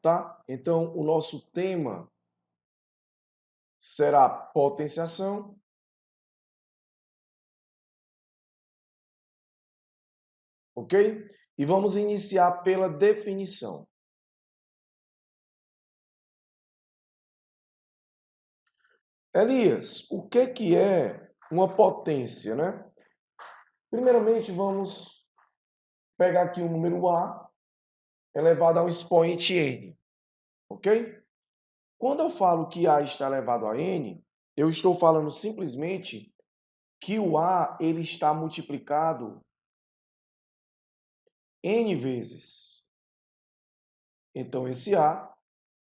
tá? Então, o nosso tema será potenciação. Ok? E vamos iniciar pela definição. Elias, o que é uma potência, né? Primeiramente, vamos pegar aqui o número A elevado a um expoente n, ok? Quando eu falo que A está elevado a n, eu estou falando simplesmente que o A ele está multiplicado n vezes. Então, esse A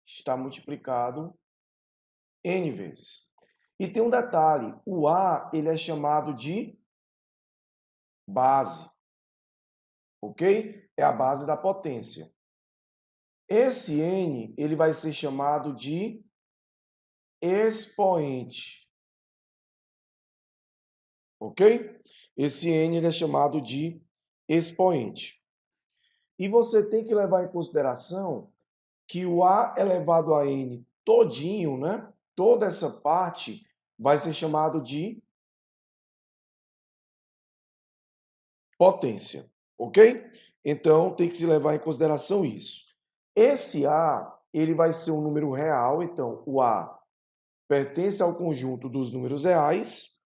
está multiplicado n vezes. E tem um detalhe, o A ele é chamado de base, ok? É a base da potência. Esse n ele vai ser chamado de expoente, ok? Esse n ele é chamado de expoente. E você tem que levar em consideração que o A elevado a n todinho, né? Toda essa parte vai ser chamado de potência, ok? Então, tem que se levar em consideração isso. Esse A, ele vai ser um número real, então o A pertence ao conjunto dos números reais,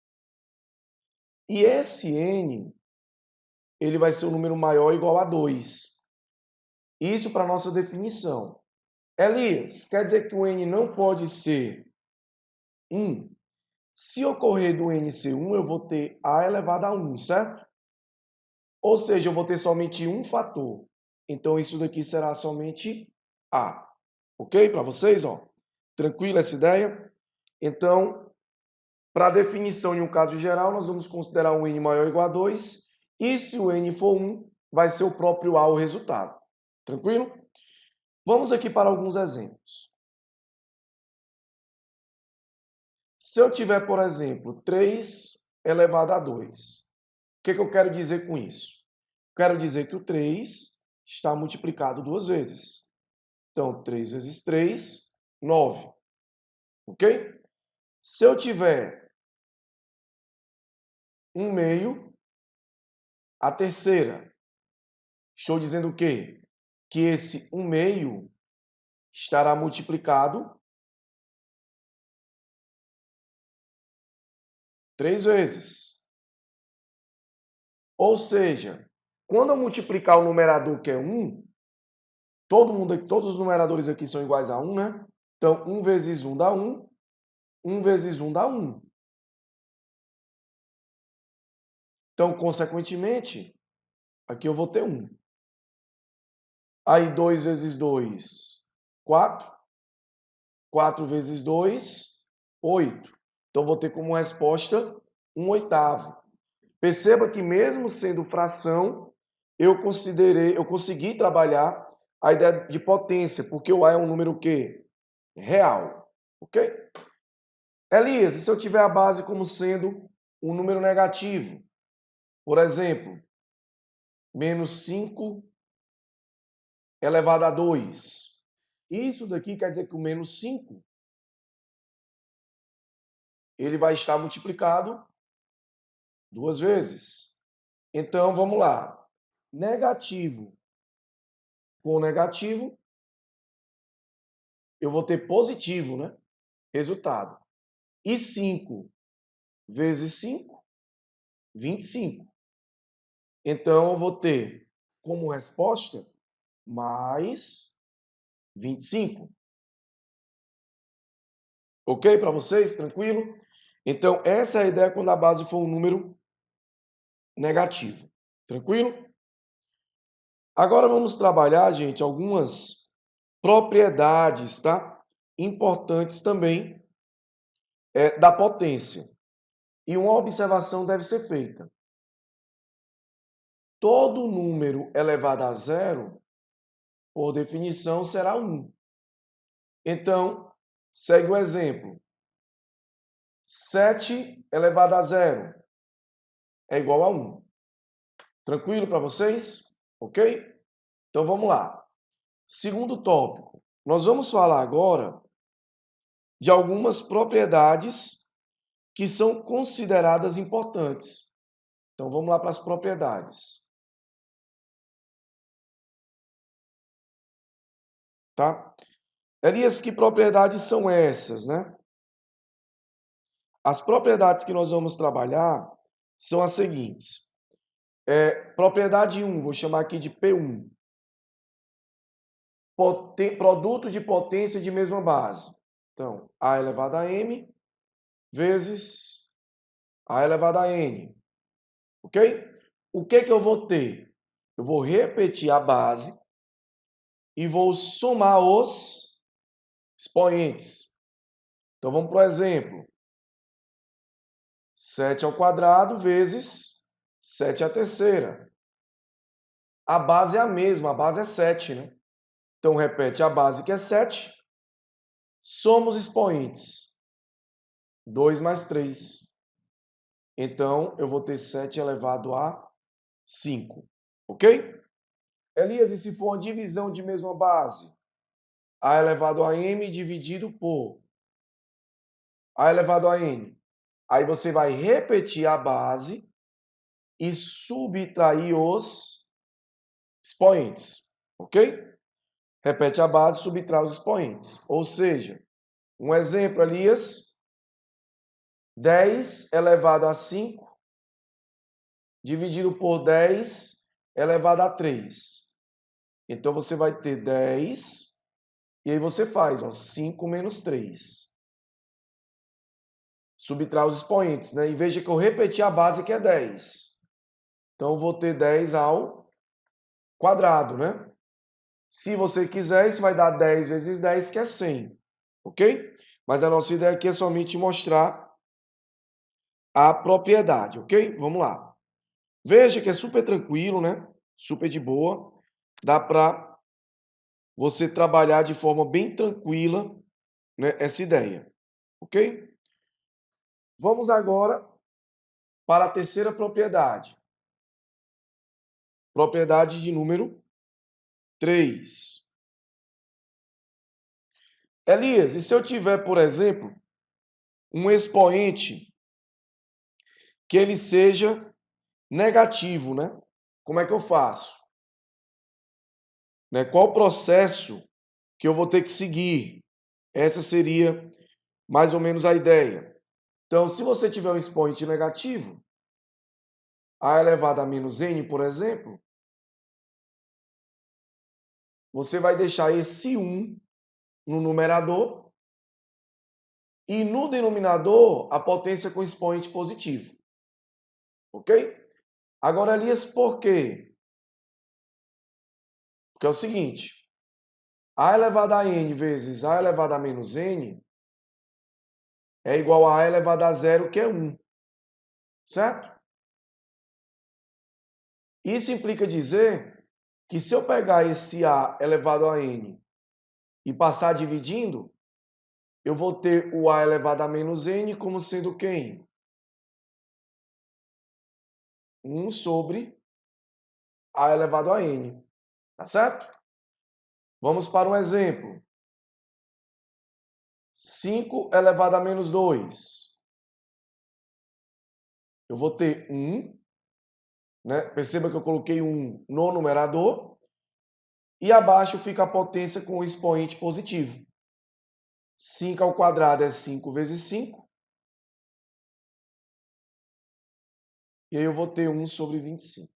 e esse N, ele vai ser um número maior ou igual a 2. Isso para a nossa definição. Elias, quer dizer que o N não pode ser 1? Se ocorrer do N ser 1, eu vou ter A elevado a 1, certo? Ou seja, eu vou ter somente um fator. Então, isso daqui será somente A. Ok? Para vocês, ó. Tranquila essa ideia? Então, para a definição em um caso geral, nós vamos considerar um N maior ou igual a 2. E se o N for 1, vai ser o próprio A o resultado. Tranquilo? Vamos aqui para alguns exemplos. Se eu tiver, por exemplo, 3 elevado a 2, o que eu quero dizer com isso? Quero dizer que o 3 está multiplicado duas vezes. Então, 3 vezes 3, 9. Ok? Se eu tiver 1 meio, a terceira, estou dizendo o quê? Que esse 1 meio estará multiplicado 3 vezes. Ou seja, quando eu multiplicar o numerador, que é 1, todos os numeradores aqui são iguais a 1, né? Então, 1 vezes 1 dá 1, 1 vezes 1 dá 1. Então, consequentemente, aqui eu vou ter 1. Aí 2 vezes 2, 4. 4 vezes 2, 8. Então, vou ter como resposta 1/8. Perceba que mesmo sendo fração, eu consegui trabalhar a ideia de potência, porque o A é um número o quê? Real. Ok? Elias, e se eu tiver a base como sendo um número negativo? Por exemplo, menos 5 elevado a 2. Isso daqui quer dizer que o menos 5 ele vai estar multiplicado duas vezes. Então, vamos lá. Negativo com negativo, eu vou ter positivo, né? Resultado. E 5 vezes 5, 25. Então, eu vou ter como resposta mais 25. Ok para vocês? Tranquilo? Então, essa é a ideia quando a base for um número negativo. Tranquilo? Agora vamos trabalhar, gente, algumas propriedades, tá? Importantes também da potência. E uma observação deve ser feita. Todo número elevado a zero, por definição, será 1. Então, segue o exemplo. 7 elevado a zero é igual a 1. Tranquilo para vocês? Ok? Então, vamos lá. Segundo tópico. Nós vamos falar agora de algumas propriedades que são consideradas importantes. Então, vamos lá para as propriedades. Tá? Elias, que propriedades são essas, né? As propriedades que nós vamos trabalhar são as seguintes. Propriedade 1, vou chamar aqui de P1. Produto de potência de mesma base. Então, A elevado a M vezes A elevado a N. Ok? O que eu vou ter? Eu vou repetir a base e vou somar os expoentes. Então, vamos para o exemplo. 7 ao quadrado vezes 7 à terceira. A base é a mesma, a base é 7, né? Então, repete a base que é 7. Somos expoentes. 2 mais 3. Então, eu vou ter 7 elevado a 5. Ok? Elias, e se for uma divisão de mesma base? A elevado a m dividido por A elevado a n. Aí você vai repetir a base e subtrair os expoentes. Ok? Repete a base e subtrai os expoentes. Ou seja, um exemplo, Elias, 10 elevado a 5 dividido por 10 elevado a 3. Então, você vai ter 10, e aí você faz 5 menos 3. Subtrai os expoentes, né? E veja que eu repeti a base que é 10. Então, eu vou ter 10 ao quadrado, né? Se você quiser, isso vai dar 10 vezes 10, que é 100. Ok? Mas a nossa ideia aqui é somente mostrar a propriedade, ok? Vamos lá. Veja que é super tranquilo, né? Super de boa. Dá para você trabalhar de forma bem tranquila, né, essa ideia, ok? Vamos agora para a terceira propriedade. Propriedade de número 3. Elias, e se eu tiver, por exemplo, um expoente que ele seja negativo, né? Como é que eu faço? Né? Qual o processo que eu vou ter que seguir? Essa seria mais ou menos a ideia. Então, se você tiver um expoente negativo, A elevado a menos N, por exemplo, você vai deixar esse 1 no numerador e no denominador a potência com expoente positivo. Ok? Agora, Elias, por quê? Porque é o seguinte, A elevado a N vezes A elevado a menos N é igual a A elevado a zero, que é 1. Certo? Isso implica dizer que se eu pegar esse A elevado a N e passar dividindo, eu vou ter o A elevado a menos N como sendo quem? 1 sobre A elevado a N. Tá certo? Vamos para um exemplo. 5 elevado a menos 2. Eu vou ter 1, né? Perceba que eu coloquei 1 no numerador. E abaixo fica a potência com o expoente positivo. 5 ao quadrado é 5 vezes 5. E aí eu vou ter 1 sobre 25.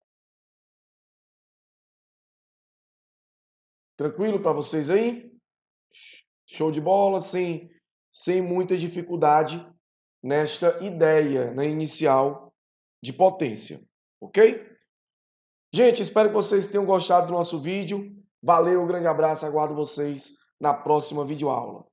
Tranquilo para vocês aí? Show de bola, sem muita dificuldade nesta ideia, né, inicial de potência. Ok? Gente, espero que vocês tenham gostado do nosso vídeo. Valeu, um grande abraço, aguardo vocês na próxima videoaula.